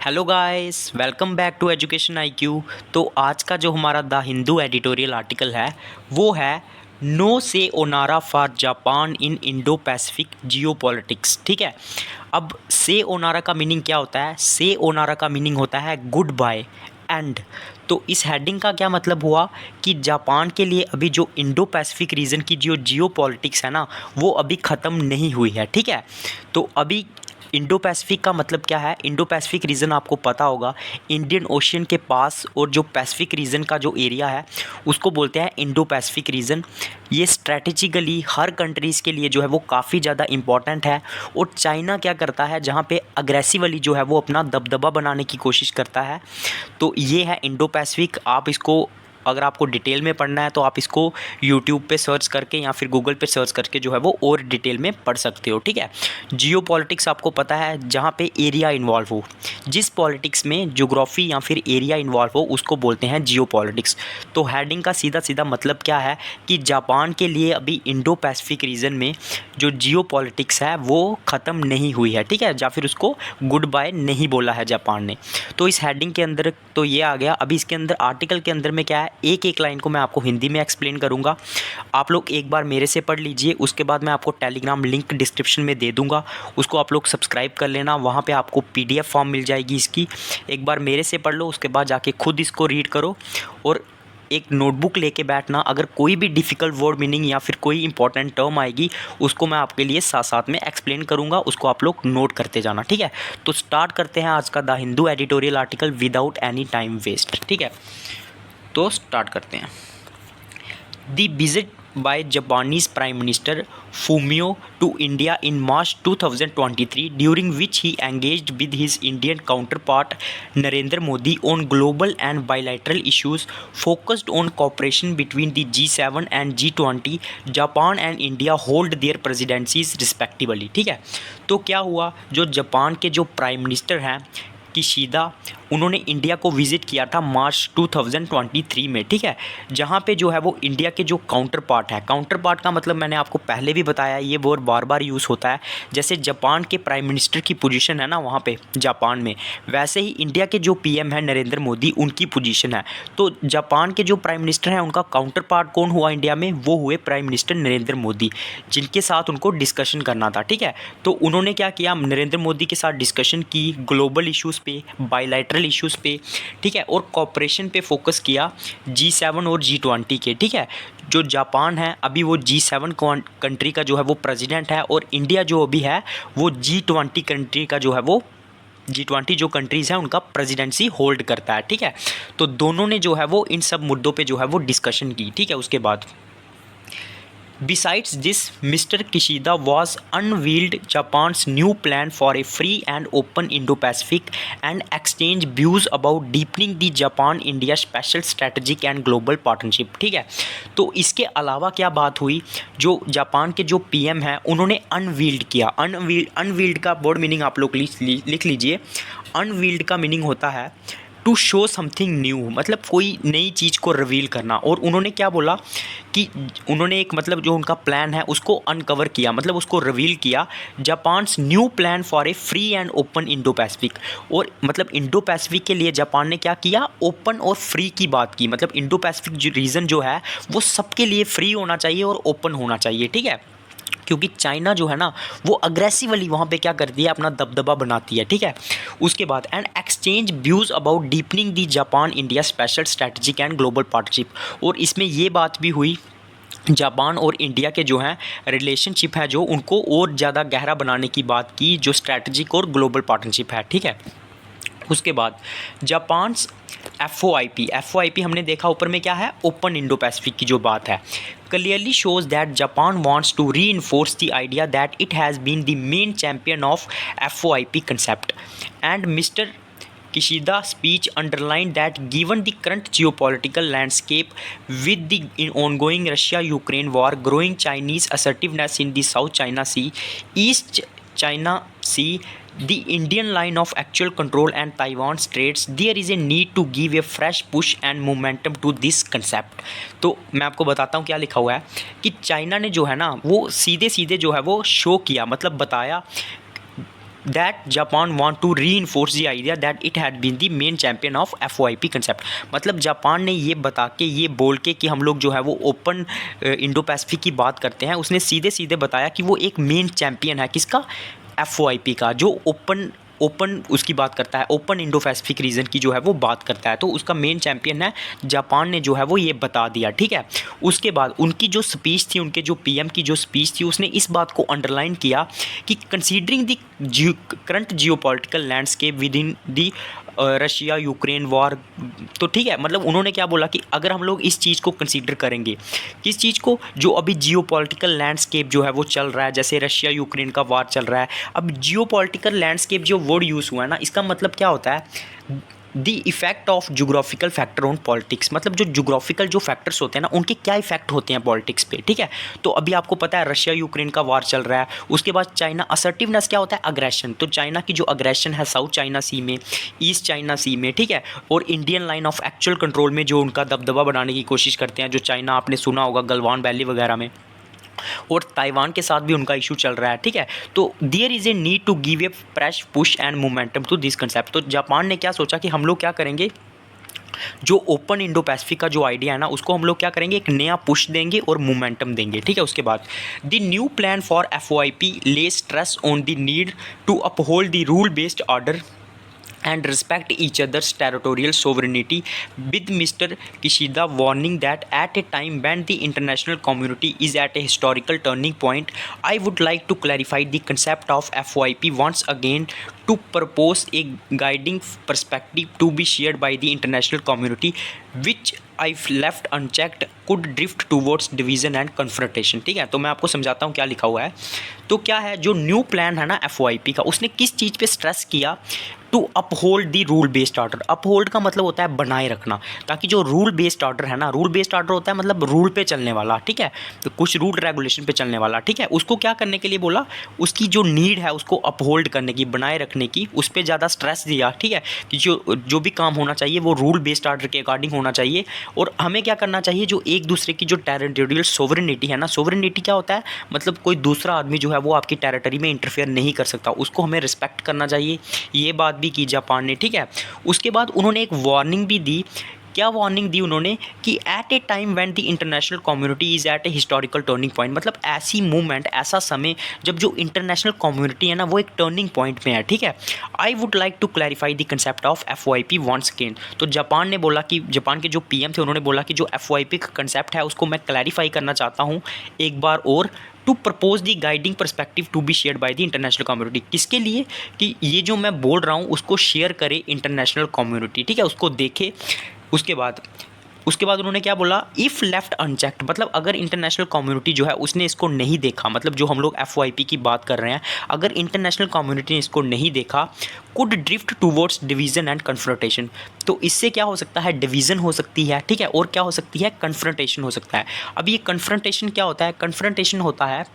Hello guys, welcome back to Education IQ. तो आज का जो हमारा द हिंदू एडिटोरियल आर्टिकल है वो है नो से ओनारा for Japan in Indo Pacific geopolitics. ठीक है, अब से ओनारा का मीनिंग क्या होता है? से ओनारा का मीनिंग होता है गुड बाय एंड। तो इस हेडिंग का क्या मतलब हुआ कि जापान के लिए अभी जो इंडो पैसिफिक रीजन की जो जियो पॉलिटिक्स है ना, वो अभी ख़त्म नहीं हुई है। ठीक है, तो अभी इंडो पैसिफिक का मतलब क्या है? इंडो पैसिफिक रीजन आपको पता होगा, इंडियन ओशियन के पास और जो पैसिफिक रीजन का जो एरिया है उसको बोलते हैं इंडो पैसिफिक रीजन। ये स्ट्रैटेजिकली हर कंट्रीज़ के लिए जो है वो काफ़ी ज़्यादा इंपॉर्टेंट है। और चाइना क्या करता है, जहाँ पे अग्रेसिवली जो है वो अपना दबदबा बनाने की कोशिश करता है। तो ये है इंडो पैसिफिक। आप इसको, अगर आपको डिटेल में पढ़ना है तो आप इसको यूट्यूब पे सर्च करके या फिर गूगल पे सर्च करके जो है वो और डिटेल में पढ़ सकते हो। ठीक है, जियो पॉलिटिक्स आपको पता है जहाँ पे एरिया इन्वॉल्व हो। जिस पॉलिटिक्स में ज्योग्राफी या फिर एरिया इन्वॉल्व हो उसको बोलते हैं जियो पॉलिटिक्स। तो हेडिंग का सीधा सीधा मतलब क्या है कि जापान के लिए अभी इंडो पैसिफिक रीजन में जो जियो पॉलिटिक्स है वो ख़त्म नहीं हुई है। ठीक है, या फिर उसको गुड बाय नहीं बोला है जापान ने। तो इस हेडिंग के अंदर तो ये आ गया। अभी इसके अंदर आर्टिकल के अंदर में क्या है, एक एक लाइन को मैं आपको हिंदी में एक्सप्लेन करूंगा। आप लोग एक बार मेरे से पढ़ लीजिए, उसके बाद मैं आपको टेलीग्राम लिंक डिस्क्रिप्शन में दे दूंगा, उसको आप लोग सब्सक्राइब कर लेना। वहाँ पे आपको पीडीएफ फॉर्म मिल जाएगी इसकी। एक बार मेरे से पढ़ लो, उसके बाद जाके खुद इसको रीड करो और एक नोटबुक लेके बैठना। अगर कोई भी डिफ़िकल्ट वर्ड मीनिंग या फिर कोई इंपॉर्टेंट टर्म आएगी उसको मैं आपके लिए साथ साथ में एक्सप्लेन करूंगा, उसको आप लोग नोट करते जाना। ठीक है, तो स्टार्ट करते हैं आज का the Hindu editorial article without any time waste. ठीक है, तो स्टार्ट करते हैं। The visit by Japanese Prime Minister Fumio to India in March 2023, during which he engaged with his Indian counterpart Narendra Modi on global and bilateral issues focused on cooperation between the G7 and G20. Japan and India hold their presidencies respectively। ठीक है, तो क्या हुआ, जो Japan के जो prime minister हैं Kishida, उन्होंने इंडिया को विज़िट किया था मार्च 2023 में। ठीक है, जहाँ पे जो है वो इंडिया के जो काउंटर पार्ट है, काउंटर पार्ट का मतलब मैंने आपको पहले भी बताया, ये वर्ड बार बार यूज़ होता है। जैसे जापान के प्राइम मिनिस्टर की पोजीशन है ना वहाँ पे जापान में, वैसे ही इंडिया के जो पीएम है नरेंद्र मोदी, उनकी पोजीशन है। तो जापान के जो प्राइम मिनिस्टर हैं उनका काउंटर पार्ट कौन हुआ इंडिया में? वो हुए प्राइम मिनिस्टर नरेंद्र मोदी, जिनके साथ उनको डिस्कशन करना था। ठीक है, तो उन्होंने क्या किया, नरेंद्र मोदी के साथ डिस्कशन की ग्लोबल इश्यूज़ पे, बायलैटरल इश्यूज़ पे। ठीक है, और कॉपरेशन पे फोकस किया G7 और G20 के। ठीक है, जो जापान है अभी वो G7 कंट्री का जो है वो प्रेसिडेंट है, और इंडिया जो अभी है वो G20 कंट्री का जो है वो, G20 जो कंट्रीज़ हैं उनका प्रेसिडेंसी होल्ड करता है। ठीक है, तो दोनों ने जो है वो इन सब मुद्दों पे जो है वो डिस्कशन की। ठीक है, उसके बाद Besides this, Mr. Kishida was unveiled Japan's new plan for a free and open Indo-Pacific and exchanged views about deepening the Japan-India special strategic and global partnership। ठीक है, तो इसके अलावा क्या बात हुई, जो जापान के जो पीएम हैं उन्होंने अनवील्ड किया। अनवील्ड का वर्ड मीनिंग आप लोग लिख लीजिए। अनवील्ड का मीनिंग होता है टू शो समथिंग न्यू, मतलब कोई नई चीज़ को रिवील करना। और उन्होंने क्या बोला कि उन्होंने एक, मतलब जो उनका प्लान है उसको अनकवर किया, मतलब उसको रिवील किया। Japan's new plan for a free and open Indo Pacific. और मतलब इंडो पैसिफिक के लिए जापान ने क्या किया, ओपन और फ्री की बात की। मतलब इंडो पैसिफिक जो रीजन जो है वो सबके लिए फ्री होना चाहिए और ओपन होना चाहिए। ठीक है, क्योंकि चाइना जो है ना वो अग्रेसिवली वहाँ पे क्या करती है, अपना दबदबा बनाती है। ठीक है, उसके बाद and exchange views about deepening the Japan India special strategic and global partnership. और इसमें ये बात भी हुई, जापान और इंडिया के जो हैं रिलेशनशिप है जो उनको और ज़्यादा गहरा बनाने की बात की, जो स्ट्रैटेजिक और ग्लोबल पार्टनरशिप है। ठीक है, उसके बाद जापान्स FOIP हमने देखा ऊपर में क्या है, ओपन इंडो पैसिफिक की जो बात है, clearly shows that Japan wants to reinforce the idea that it has been the main champion of FOIP concept. And Mr. Kishida's speech underlined that given the current geopolitical landscape with the ongoing Russia-Ukraine war, growing Chinese assertiveness in the South China Sea, East China Sea, the Indian line of actual control and Taiwan Straits, there is a need to give a fresh push and momentum to this concept। तो मैं आपको बताता हूँ क्या लिखा हुआ है कि चाइना ने जो है ना वो सीधे सीधे जो है वो शो किया, मतलब बताया that Japan want to reinforce the idea that it had been the main champion of FOIP concept. मतलब जापान ने ये बता के, ये बोल के कि हम लोग जो है वो ओपन इंडो पैसिफिक की बात करते हैं, उसने सीधे सीधे बताया कि वो एक मेन चैंपियन है किसका, FOIP का, जो ओपन उसकी बात करता है, ओपन इंडो पैसिफिक रीजन की जो है वो बात करता है, तो उसका मेन चैंपियन है। जापान ने जो है वो ये बता दिया, ठीक है। उसके बाद उनकी जो स्पीच थी, उनके जो PM की जो स्पीच थी, उसने इस बात को अंडरलाइन किया कि considering the current geopolitical landscape with in the Russia Ukraine war, तो ठीक है, मतलब उन्होंने क्या बोला कि अगर हम लोग इस चीज़ को कंसीडर करेंगे, किस चीज़ को, जो अभी जियोपॉलिटिकल लैंडस्केप जो है वो चल रहा है, जैसे रशिया यूक्रेन का वार चल रहा है। अब जियोपॉलिटिकल लैंडस्केप जो वर्ड यूज़ हुआ है ना, इसका मतलब क्या होता है, the effect of geographical factor on politics, मतलब जो जोग्राफिकल जो फैक्टर्स होते हैं ना, उनके क्या इफेक्ट होते हैं पॉलिटिक्स पे, ठीक है। तो अभी आपको पता है रशिया यूक्रेन का वार चल रहा है, उसके बाद चाइना, असर्टिवनेस क्या होता है, अग्रेशन, तो चाइना की जो अग्रेशन है साउथ चाइना सी में, ईस्ट चाइना सी में, ठीक है, और Indian line of actual control में जो उनका दबदबा बनाने की कोशिश करते हैं, जो चाइना आपने सुना होगा गलवान वैली वगैरह में, और ताइवान के साथ भी उनका इशू चल रहा है, ठीक है। तो there is a need to give a fresh push and momentum to this concept. तो जापान ने क्या सोचा कि हम लोग क्या करेंगे, जो ओपन इंडो पैसिफिक का जो आइडिया है ना, उसको हम लोग क्या करेंगे, एक नया पुश देंगे और मोमेंटम देंगे, ठीक है। उसके बाद the new plan for FOIP lay stress on the need to uphold the rule based order and respect each other's territorial sovereignty, with Mr. Kishida warning that at a time when the international community is at a historical turning point, I would like to clarify the concept of FOIP once again to propose a guiding perspective to be shared by the international community, which if left unchecked could drift towards division and confrontation। ठीक है, तो मैं आपको समझाता हूँ क्या लिखा हुआ है। तो क्या है, जो न्यू प्लान है ना FOIP का, उसने किस चीज़ पे स्ट्रेस किया, to uphold the rule based order. Uphold का मतलब होता है बनाए रखना, ताकि जो रूल बेस्ड ऑर्डर है ना, रूल बेस्ड ऑर्डर होता है मतलब रूल पे चलने वाला, ठीक है, तो कुछ रूल रेगुलेशन पे चलने वाला, ठीक है, उसको क्या करने के लिए बोला, उसकी जो नीड है उसको अपहोल्ड करने की, बनाए रखने की, उस पर ज़्यादा स्ट्रेस दिया, ठीक है, कि जो भी काम होना चाहिए वो रूल बेस्ड ऑर्डर के अकॉर्डिंग होना चाहिए। और हमें क्या करना चाहिए, जो एक दूसरे की जो टेरिटोरियल सोवरेनिटी है ना, सोवरेनिटी क्या होता है, मतलब कोई दूसरा आदमी जो है वो आपकी टेरिटरी में इंटरफेयर नहीं कर सकता, उसको हमें रिस्पेक्ट करना चाहिए। ये बात भी की जापान ने, ठीक है। उसके बाद उन्होंने एक वार्निंग भी दी। क्या वार्निंग दी उन्होंने, कि at a time when the international community is at a historical turning point, मतलब ऐसी मूवमेंट, ऐसा समय जब जो इंटरनेशनल कम्युनिटी है ना वो एक टर्निंग पॉइंट में है, ठीक है। I would like to clarify the concept of FOIP once again. तो जापान ने बोला कि, जापान के जो PM थे उन्होंने बोला कि जो FOIP का कंसेप्ट है उसको मैं क्लैरिफाई करना चाहता हूँ एक बार और, to propose the guiding perspective to be share by the international community. किसके लिए, कि ये जो मैं बोल रहा हूँ उसको शेयर करे इंटरनेशनल कम्युनिटी, ठीक है, उसको देखे। उसके बाद उन्होंने क्या बोला, इफ़ लेफ्ट अनचेक्ड, मतलब अगर इंटरनेशनल कम्युनिटी जो है उसने इसको नहीं देखा, मतलब जो हम लोग FOIP की बात कर रहे हैं, अगर इंटरनेशनल कम्युनिटी ने इसको नहीं देखा, could drift towards division and confrontation. तो इससे क्या हो सकता है, डिवीज़न हो सकती है, ठीक है, और क्या हो सकती है, कन्फ्रंटेशन हो सकता है। अब ये कन्फ्रंटेशन क्या होता है, कन्फ्रंटेशन होता है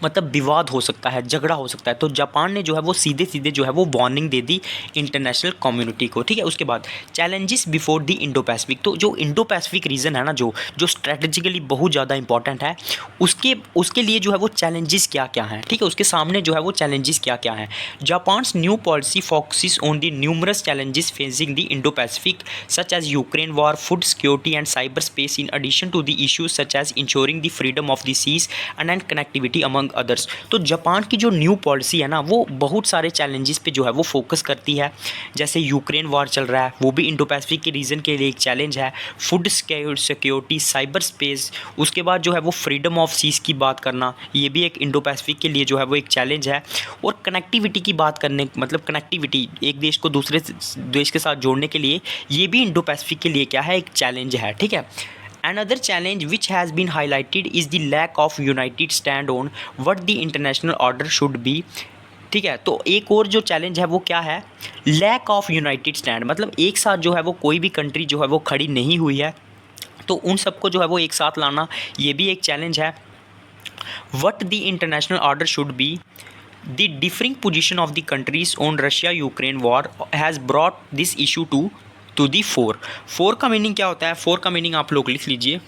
मतलब विवाद हो सकता है, झगड़ा हो सकता है। तो जापान ने जो है वो सीधे सीधे जो है वो वार्निंग दे दी इंटरनेशनल कम्युनिटी को, ठीक है। उसके बाद challenges before the Indo Pacific. तो जो इंडो पैसिफिक रीजन है ना, जो स्ट्रेटेजिकली बहुत ज़्यादा इंपॉर्टेंट है, उसके लिए जो है वो चैलेंजेस क्या क्या हैं, ठीक है, उसके सामने जो है वो चैलेंजेस क्या क्या हैं। Japan's new policy focuses on the numerous challenges facing the Indo Pacific such as Ukraine war, food security and cyber space, in addition to the issues such as ensuring the freedom of the seas and connectivity among others. तो Japan की जो new policy है ना, वो बहुत सारे challenges पे जो है वो फोकस करती है। जैसे यूक्रेन वॉर चल रहा है, वो भी इंडो पैसिफिक के रीजन के लिए एक चैलेंज है। फूड सिक्योरिटी, साइबर स्पेस, उसके बाद जो है वो फ्रीडम ऑफ सीज की बात करना, ये भी एक इंडो पैसिफिक के लिए जो है वो एक चैलेंज है। और कनेक्टिविटी की बात करने, मतलब कनेक्टिविटी, एक देश को दूसरे देश के साथ जोड़ने के लिए, ये भी इंडो पैसिफिक के लिए क्या है, एक चैलेंज है, ठीक है। Another challenge which has been highlighted is the lack of united stand on what the international order should be। ठीक है, तो एक और जो चैलेंज है वो क्या है, लैक ऑफ यूनाइटेड स्टैंड, मतलब एक साथ जो है वो कोई भी कंट्री जो है वो खड़ी नहीं हुई है, तो उन सबको जो है वो एक साथ लाना, ये भी एक चैलेंज है। What the international order should be, the differing position of the countries on Russia Ukraine war has brought this issue to the fore का मीनिंग क्या होता है, फोर का मीनिंग आप लोग लिख लीजिए।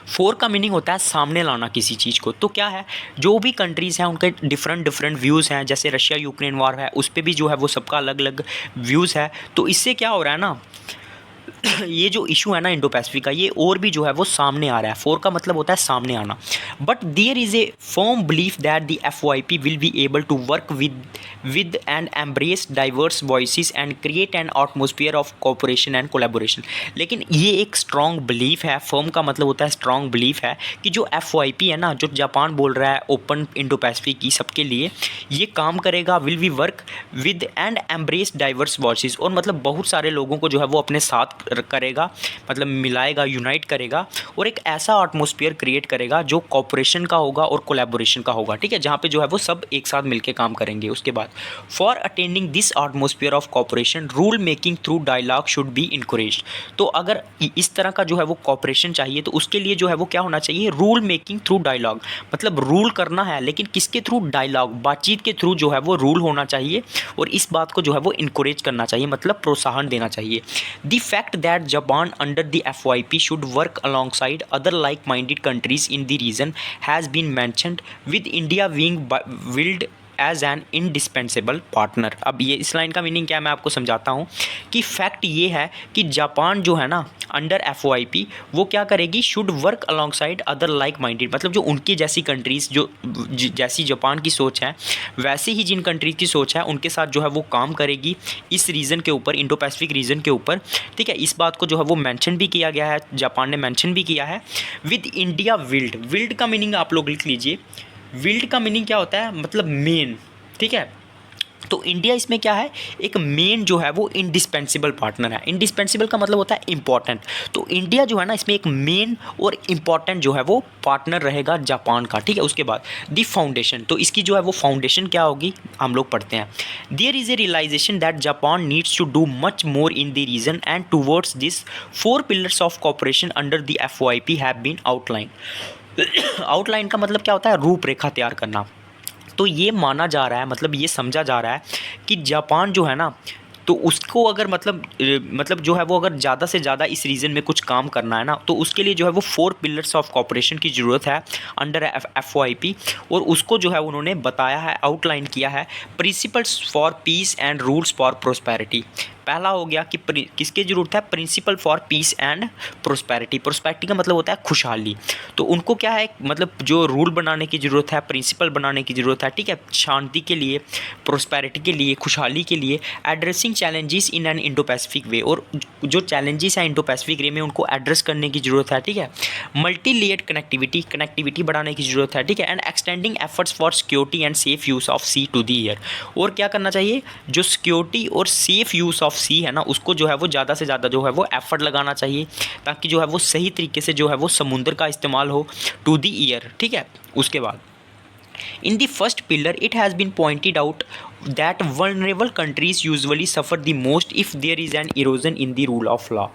फोर का मीनिंग होता है सामने लाना किसी चीज़ को। तो क्या है, जो भी कंट्रीज़ हैं उनके डिफरेंट डिफरेंट व्यूज़ हैं, जैसे रशिया यूक्रेन वॉर है उस पर भी जो है वो सबका अलग अलग व्यूज़ है। तो इससे क्या हो रहा है ना, ये जो इशू है ना इंडो पैसिफिक का, ये और भी जो है वो सामने आ रहा है। फोर का मतलब होता है सामने आना। But there is a firm belief that the FYP will be able to work with and embrace diverse voices and create an atmosphere of cooperation and collaboration. लेकिन ये एक स्ट्रॉन्ग बिलीफ है, फर्म का मतलब होता है स्ट्रॉन्ग बिलीफ है कि जो FYP है ना, जो जापान बोल रहा है ओपन इंडो पैसिफिक की सबके लिए, ये काम करेगा, will be work with and embrace diverse voices, और मतलब बहुत सारे लोगों को जो है वो अपने साथ करेगा, मतलब मिलाएगा, यूनाइट करेगा, और एक ऐसा एटमॉस्फेयर क्रिएट करेगा जो कॉपरेशन का होगा और कोलैबोरेशन का होगा, ठीक है, जहाँ पे जो है वो सब एक साथ मिलके काम करेंगे। उसके बाद for attending this atmosphere of cooperation rule making through dialogue should be encouraged. तो अगर इस तरह का जो है वो कॉपरेशन चाहिए तो उसके लिए जो है वो क्या होना चाहिए, रूल मेकिंग थ्रू डायलॉग, मतलब रूल करना है लेकिन किसके थ्रू, डायलॉग, बातचीत के थ्रू जो है वो रूल होना चाहिए, और इस बात को जो है वो इनकरेज करना चाहिए, मतलब प्रोत्साहन देना चाहिए। The fact that Japan under the FYP should work alongside other like-minded countries in the region has been mentioned, with India being willed as an indispensable partner. अब ये इस लाइन का मीनिंग क्या है मैं आपको समझाता हूँ कि फैक्ट ये है कि जापान जो है ना अंडर FYP वो क्या करेगी, should work alongside other like minded, मतलब जो उनकी जैसी कंट्रीज़, जो जैसी जापान की सोच है वैसे ही जिन कंट्रीज़ की सोच है उनके साथ जो है वो काम करेगी इस रीजन के ऊपर, इंडो पैसिफिक रीजन के ऊपर, ठीक है। इस बात को जो है वो मेंशन भी किया गया है, जापान ने मेंशन भी किया है। विद इंडिया विल्ड, विल्ड का मीनिंग आप लोग लिख लीजिए। विल्ड का मीनिंग क्या होता है, मतलब मेन, ठीक है। तो इंडिया इसमें क्या है, एक मेन जो है वो इंडिस्पेंसिबल पार्टनर है। इंडिस्पेंसिबल का मतलब होता है इंपॉर्टेंट, तो इंडिया जो है ना इसमें एक मेन और इम्पॉर्टेंट जो है वो पार्टनर रहेगा जापान का, ठीक है। उसके बाद दी फाउंडेशन, तो इसकी जो है वो फाउंडेशन क्या होगी हम लोग पढ़ते हैं। There is a realization that Japan needs to do much more in the region and towards this 4 pillars of cooperation under the FYP have been outline. Outline का मतलब क्या होता है, रूपरेखा तैयार करना। तो ये माना जा रहा है, मतलब ये समझा जा रहा है कि जापान जो है ना, तो उसको अगर मतलब जो है वो अगर ज़्यादा से ज़्यादा इस रीजन में कुछ काम करना है ना, तो उसके लिए जो है वो 4 पिलर्स ऑफ कॉपरेशन की ज़रूरत है अंडर FYP, और उसको जो है उन्होंने बताया है, आउटलाइन किया है। Principles for peace and rules for prosperity, पहला हो गया कि किसकी ज़रूरत है, principle for peace and prosperity. Prosperity का मतलब होता है खुशहाली, तो उनको क्या है, मतलब जो रूल बनाने की ज़रूरत है, प्रिंसिपल बनाने की ज़रूरत है, ठीक है, शांति के लिए, प्रोस्पेरिटी के लिए, खुशहाली के लिए। Addressing challenges in an Indo Pacific way, और जो चैलेंजेस हैं इंडो पैसिफिक वे में उनको एड्रेस करने की ज़रूरत है, ठीक है। मल्टी लेयर्ड कनेक्टिविटी बढ़ाने की ज़रूरत है, ठीक है। And extending efforts for security and safe use of sea to the air, और क्या करना चाहिए, जो सिक्योरिटी और सेफ यूज़ ऑफ सी है ना, उसको जो है वो ज़्यादा से ज़्यादा जो है वो एफर्ट लगाना चाहिए, ताकि जो है वो सही तरीके से जो है वो समुद्र का इस्तेमाल हो टू दी ईयर, ठीक है। उसके बाद in the first pillar it has been pointed out that vulnerable countries usually suffer the most if there is an erosion in the rule of law,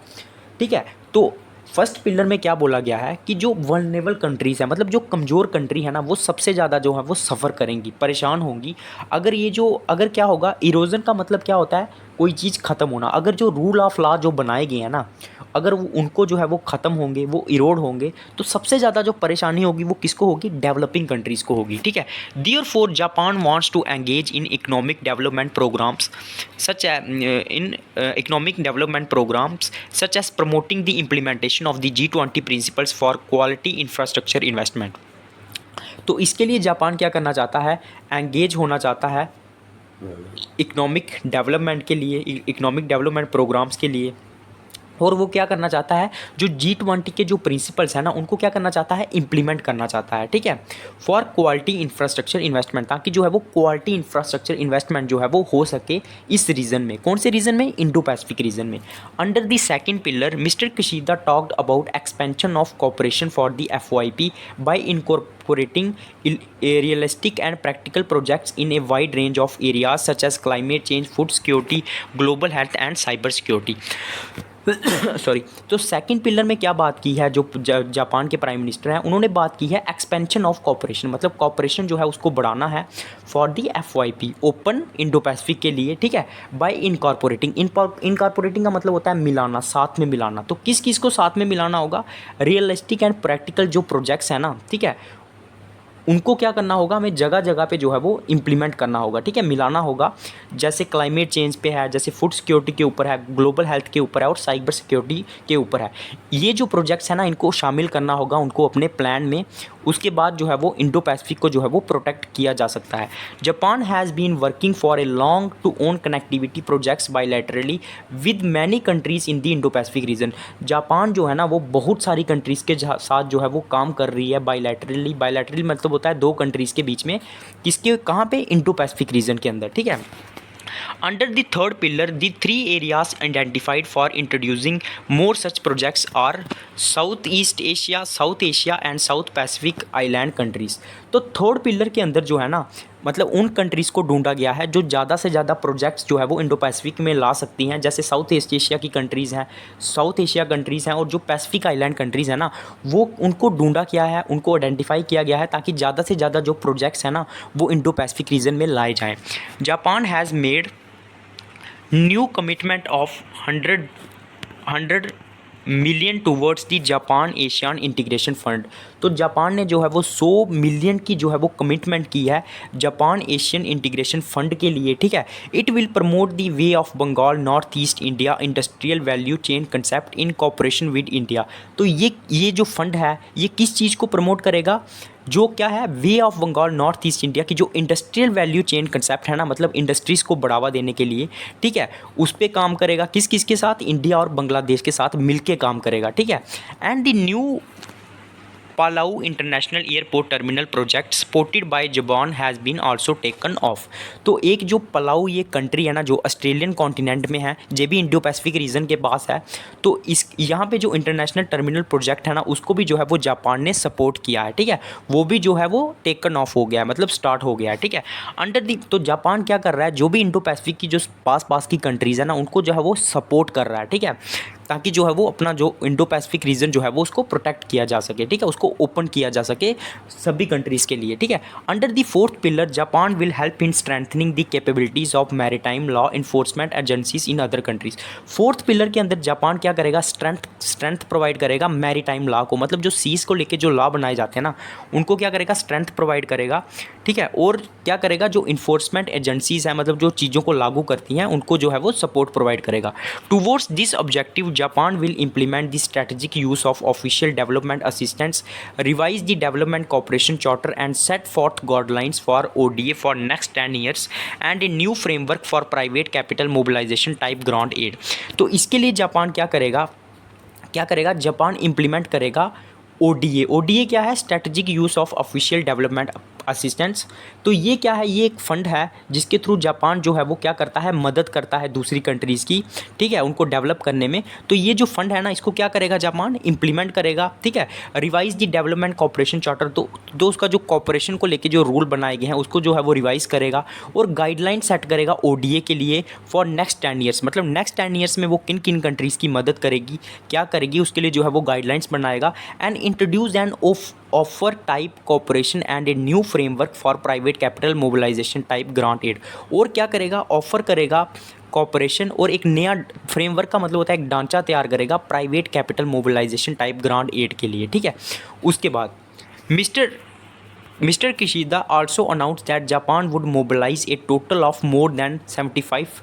ठीक है। तो फर्स्ट पिलर में क्या बोला गया है कि जो वल्नरेबल कंट्रीज़ हैं, मतलब जो कमज़ोर कंट्री है ना, वो सबसे ज़्यादा जो है वो सफ़र करेंगी, परेशान होंगी अगर क्या होगा, इरोजन का मतलब क्या होता है, कोई चीज़ ख़त्म होना। अगर जो रूल ऑफ लॉ जो बनाए गए हैं ना, अगर उनको जो है वो ख़त्म होंगे, वो इरोड होंगे, तो सबसे ज़्यादा जो परेशानी होगी वो किसको होगी, डेवलपिंग कंट्रीज़ को होगी, ठीक है। Therefore Japan wants to engage in economic development programs such as promoting the implementation of the G20 principles for quality infrastructure investment. तो इसके लिए जापान क्या करना चाहता है, एंगेज होना चाहता है इकोनॉमिक डेवलपमेंट के लिए, इकोनॉमिक डेवलपमेंट प्रोग्राम्स के लिए, और वो क्या करना चाहता है, जो G20 के जो प्रिंसिपल्स हैं ना, उनको क्या करना चाहता है, इम्प्लीमेंट करना चाहता है, ठीक है, फॉर क्वालिटी इंफ्रास्ट्रक्चर इन्वेस्टमेंट, ताकि जो है वो क्वालिटी इंफ्रास्ट्रक्चर इन्वेस्टमेंट जो है वो हो सके इस रीजन में। कौन से रीजन में, इंडो पैसिफिक रीजन में। Under the second pillar mister Kishida talked about expansion of cooperation for the FYP by incorporating realistic and practical projects in a wide range of areas such as climate change, food security, global health and cyber security. Sorry. तो second pillar में क्या बात की है जो Japan के prime minister हैं, उन्होंने बात की है एक्सपेंशन ऑफ कॉपरेशन, मतलब कॉपरेशन जो है उसको बढ़ाना है for the FYP open Indo Pacific के लिए, ठीक है, बाय इनकॉर्पोरेटिंग। इनकॉर्पोरेटिंग का मतलब होता है मिलाना, साथ में मिलाना। तो किस किस को साथ में मिलाना होगा? रियलिस्टिक एंड प्रैक्टिकल जो प्रोजेक्ट्स हैं ना, ठीक है, उनको क्या करना होगा, हमें जगह जगह पे जो है वो इम्प्लीमेंट करना होगा, ठीक है, मिलाना होगा। जैसे क्लाइमेट चेंज पे है, जैसे फूड सिक्योरिटी के ऊपर है, ग्लोबल हेल्थ के ऊपर है और साइबर सिक्योरिटी के ऊपर है। ये जो प्रोजेक्ट्स हैं ना, इनको शामिल करना होगा उनको अपने प्लान में। उसके बाद जो है वो इंडो पैसिफिक को जो है वो प्रोटेक्ट किया जा सकता है। Japan has been working for a long to own connectivity projects bilaterally with many countries in the Indo Pacific region. Japan जो है ना वो बहुत सारी कंट्रीज़ के साथ जो है वो काम कर रही है बायलैटरली। बायलैटरली मतलब होता है दो कंट्रीज़ के बीच में, किसके कहाँ पे? इंडो पैसिफिक रीजन के अंदर, ठीक है। Under the third pillar, the three areas identified for introducing more such projects are Southeast Asia and South Pacific Island countries। तो थर्ड पिलर के अंदर जो है ना, मतलब उन कंट्रीज़ को ढूंढा गया है जो ज़्यादा से ज़्यादा प्रोजेक्ट्स जो है वो इंडो पैसिफिक में ला सकती हैं। जैसे साउथ ईस्ट एशिया की कंट्रीज़ हैं, साउथ एशिया कंट्रीज़ हैं, और जो पैसिफिक आइलैंड कंट्रीज़ हैं ना, वो उनको ढूंढा किया है, उनको आइडेंटिफाई किया गया है ताकि ज़्यादा से ज़्यादा जो प्रोजेक्ट्स हैं ना वो इंडो पैसिफिक रीजन में लाए जाएँ। Japan has made new commitment of 100 million towards the Japan Asian integration fund. तो जापान ने जो है वो 100 मिलियन की जो है वो कमिटमेंट की है जापान एशियन इंटीग्रेशन फंड के लिए, ठीक है। It will promote the Bay of Bengal North East India industrial value chain concept in cooperation with India. तो ये जो फंड है ये किस चीज़ को प्रमोट करेगा? जो क्या है, Bay of Bengal North East India की जो इंडस्ट्रियल वैल्यू चेन कंसेप्ट है ना, मतलब इंडस्ट्रीज़ को बढ़ावा देने के लिए, ठीक है, उस पर काम करेगा। किस किस के साथ? इंडिया और बांग्लादेश के साथ मिलके काम करेगा, ठीक है। And the new Palau international airport terminal project supported by Japan has been also taken off. तो एक जो पलाऊ ये कंट्री है ना जो ऑस्ट्रेलियन कॉन्टिनेंट में है, ये भी इंडो पैसिफिक रीजन के पास है, तो इस यहाँ पे जो इंटरनेशनल टर्मिनल प्रोजेक्ट है ना उसको भी जो है वो जापान ने सपोर्ट किया है, ठीक है। वो भी जो है वो टेकन ऑफ हो गया है, मतलब स्टार्ट हो गया है, ठीक है। अंडर दी तो जापान क्या कर रहा है, जो भी इंडो पैसिफिक की जो पास की कंट्रीज़ है ना उनको जो है वो सपोर्ट कर रहा है, ठीक है, ताकि जो है वो अपना जो इंडो पैसिफिक रीजन जो है वो उसको प्रोटेक्ट किया जा सके, ठीक है, उसको ओपन किया जा सके सभी कंट्रीज़ के लिए, ठीक है। Under the fourth pillar Japan will help in strengthening the capabilities of maritime law enforcement agencies in other countries. Fourth pillar के अंदर जापान क्या करेगा? स्ट्रेंथ प्रोवाइड करेगा मैरीटाइम लॉ को, मतलब जो सीज़ को लेके जो लॉ बनाए जाते हैं ना उनको क्या करेगा? स्ट्रेंथ प्रोवाइड करेगा, ठीक है। और क्या करेगा? जो इन्फोर्समेंट एजेंसीज हैं, मतलब जो चीज़ों को लागू करती हैं, उनको जो है वो सपोर्ट प्रोवाइड करेगा। Towards this objective Japan will implement the strategic use of official development assistance, revise the development cooperation charter and set forth guidelines for ODA for next 10 years and a new framework for private capital mobilization type grant aid। तो इसके लिए Japan क्या करेगा? Japan implement करेगा ODA क्या है? Strategic use of official development assistance. तो ये क्या है? ये एक फ़ंड है जिसके थ्रू जापान जो है वो क्या करता है? मदद करता है दूसरी कंट्रीज़ की, ठीक है, उनको डेवलप करने में। तो ये जो फंड है ना इसको क्या करेगा? जापान इम्प्लीमेंट करेगा, ठीक है। Revise the development cooperation charter, तो उसका जो कॉपरेशन को लेके जो रूल बनाए गए हैं उसको जो है वो रिवाइज करेगा और गाइडलाइन सेट करेगा ODA के लिए फॉर नेक्स्ट 10 ईयर्स। मतलब नेक्स्ट 10 ईयर्स में वो किन किन कंट्रीज़ की मदद करेगी, क्या करेगी, उसके लिए जो है वो गाइडलाइंस बनाएगा। And introduce and offer type cooperation and a new framework for private capital mobilization type grant aid. और क्या करेगा? ऑफर करेगा कॉपरेशन और एक नया फ्रेमवर्क का मतलब होता है एक ढांचा तैयार करेगा private capital mobilization type grant aid के लिए, ठीक है। उसके बाद Mr. Kishida also announced that Japan would mobilize a total of more than 75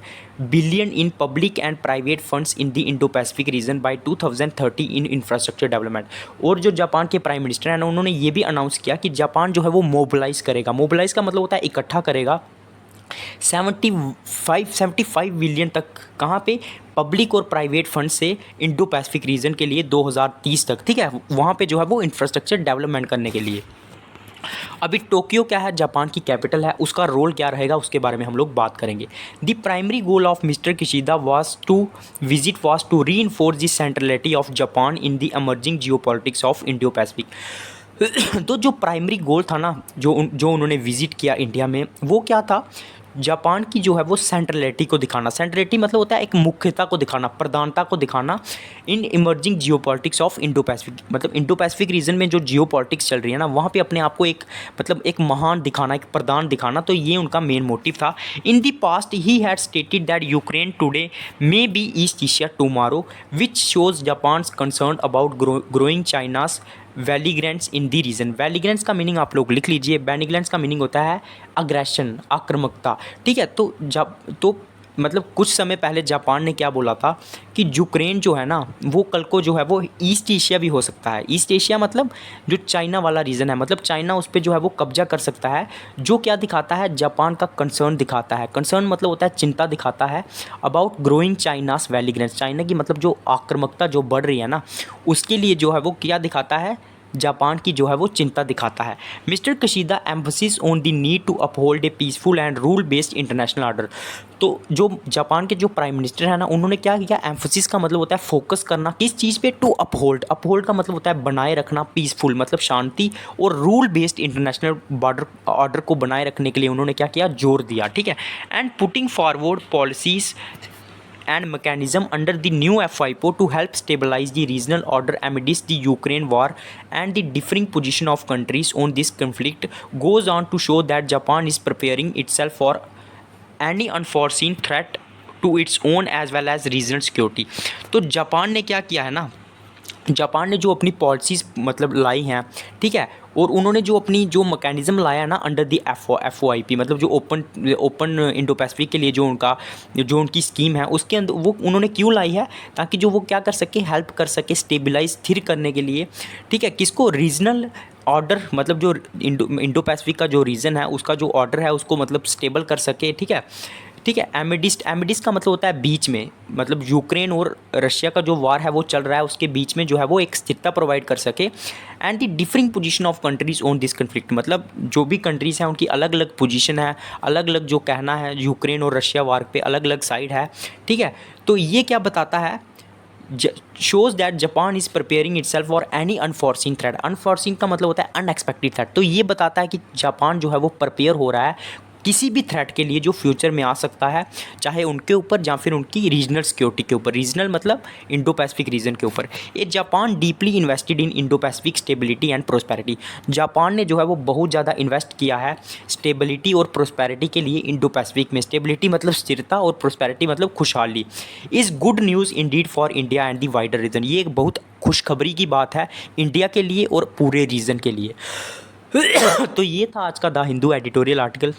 billion in public and private funds in the Indo-Pacific region by 2030 in infrastructure development। और जो Japan के prime minister हैं ना उन्होंने ये भी अनाउंस किया कि जापान जो है वो मोबिलाइज़ करेगा। मोबिलाइज़ का मतलब होता है इकट्ठा करेगा 75 बिलियन तक, कहाँ पे? पब्लिक और प्राइवेट फंड से इंडो पैसिफिक रीजन के लिए 2030 तक, ठीक है, वहाँ पे जो है वो इंफ्रास्ट्रक्चर डेवलपमेंट करने के लिए। अभी टोक्यो क्या है? जापान की कैपिटल है, उसका रोल क्या रहेगा उसके बारे में हम लोग बात करेंगे। The primary goal of mister Kishida was to reinforce the centrality of Japan in the emerging geopolitics of Indo Pacific. तो जो प्राइमरी गोल था ना जो उन्होंने विजिट किया इंडिया में, वो क्या था? जापान की जो है वो सेंट्रलिटी को दिखाना, सेंट्रलिटी मतलब होता है एक मुख्यता को दिखाना, प्रधानता को दिखाना in emerging geopolitics of Indo Pacific, मतलब इंडो पैसिफिक रीजन में जो जियोपॉलिटिक्स चल रही है ना, वहाँ पे अपने आप को एक मतलब एक महान दिखाना, एक प्रधान दिखाना, तो ये उनका मेन मोटिव था। In the past he had stated that Ukraine today may be East Asia tomorrow, which shows Japan concern about growing China's belligerence in the region. Belligerence का मीनिंग आप लोग लिख लीजिए, वैलीग्रेंट्स का मीनिंग होता है अग्रेशन, आक्रामकता, ठीक है। तो जब तो मतलब कुछ समय पहले जापान ने क्या बोला था कि यूक्रेन जो है ना वो कल को जो है वो ईस्ट एशिया भी हो सकता है। ईस्ट एशिया मतलब जो चाइना वाला रीजन है, मतलब चाइना उस पर जो है वो कब्जा कर सकता है, जो क्या दिखाता है, जापान का कंसर्न दिखाता है। कंसर्न मतलब होता है चिंता दिखाता है अबाउट ग्रोइंग चाइनास वैलीग्रेंस, चाइना की मतलब जो आक्रामकता जो बढ़ रही है ना, उसके लिए जो है वो क्या दिखाता है, जापान की जो है वो चिंता दिखाता है। Mister Kishida emphasis on the need to uphold a peaceful and rule based international order. तो जो जापान के जो प्राइम मिनिस्टर है ना, उन्होंने क्या किया, एम्फसिस का मतलब होता है फोकस करना, किस चीज़ पे, टू अपहोल्ड, अपहोल्ड का मतलब होता है बनाए रखना, पीसफुल मतलब शांति, और rule based international border order को बनाए रखने के लिए उन्होंने क्या किया, जोर दिया, ठीक है। And putting forward policies and mechanism under the new FIPO to help stabilize the regional order amidst the Ukraine war and the differing position of countries on this conflict goes on to show that Japan is preparing itself for any unforeseen threat to its own as well as regional security। तो Japan ने क्या किया है ना, Japan ने जो अपनी policies मतलब लाई हैं, ठीक है, और उन्होंने जो अपनी जो मैकेनिज़्म लाया ना अंडर द FOIP, मतलब जो ओपन इंडो पैसिफिक के लिए जो उनकी स्कीम है, उसके अंदर वो उन्होंने क्यों लाई है, ताकि जो वो क्या कर सके, हेल्प कर सके स्टेबलाइज, स्थिर करने के लिए, ठीक है, किसको, रीजनल ऑर्डर, मतलब जो इंडो पैसिफिक का जो रीजन है उसका जो ऑर्डर है उसको मतलब स्टेबल कर सके, ठीक है, ठीक है। एमिडिस्ट का मतलब होता है बीच में, मतलब यूक्रेन और रशिया का जो वार है वो चल रहा है, उसके बीच में जो है वो एक स्थिरता प्रोवाइड कर सके। And the differing position of countries on this conflict, मतलब जो भी कंट्रीज़ हैं उनकी अलग अलग पोजीशन है, अलग अलग जो कहना है, यूक्रेन और रशिया वार पे अलग अलग साइड है, ठीक है। तो ये क्या बताता है, shows that Japan is preparing itself for any unforeseen threat. Unforeseen का मतलब होता है अनएक्सपेक्टेड थ्रेट। तो ये बताता है कि जापान जो है वो प्रिपेयर हो रहा है किसी भी थ्रेट के लिए जो फ्यूचर में आ सकता है, चाहे उनके ऊपर या फिर उनकी रीजनल सिक्योरिटी के ऊपर, रीजनल मतलब इंडो पैसिफिक रीजन के ऊपर। ये Japan deeply invested in Indo Pacific stability and prosperity. Japan ने जो है वो बहुत ज़्यादा इन्वेस्ट किया है स्टेबिलिटी और प्रोस्पेरिटी के लिए इंडो पैसिफिक में। स्टेबिलिटी मतलब स्थिरता और प्रोस्पेरिटी मतलब खुशहाली। Is good news indeed for India and the wider region. ये एक बहुत खुशखबरी की बात है इंडिया के लिए और पूरे रीजन के लिए। तो ये था आज का द हिंदू एडिटोरियल आर्टिकल,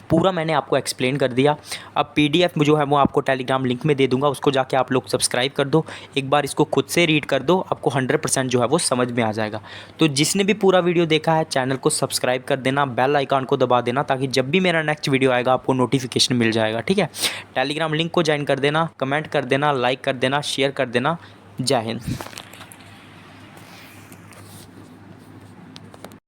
पूरा मैंने आपको एक्सप्लेन कर दिया। अब PDF जो है वो आपको टेलीग्राम लिंक में दे दूंगा, उसको जाके आप लोग सब्सक्राइब कर दो, एक बार इसको खुद से रीड कर दो, आपको 100% जो है वो समझ में आ जाएगा। तो जिसने भी पूरा वीडियो देखा है चैनल को सब्सक्राइब कर देना, बेल आइकन को दबा देना, ताकि जब भी मेरा नेक्स्ट वीडियो आएगा आपको नोटिफिकेशन मिल जाएगा, ठीक है। टेलीग्राम लिंक को ज्वाइन कर देना, कमेंट कर देना, लाइक कर देना, शेयर कर देना। जय हिंद।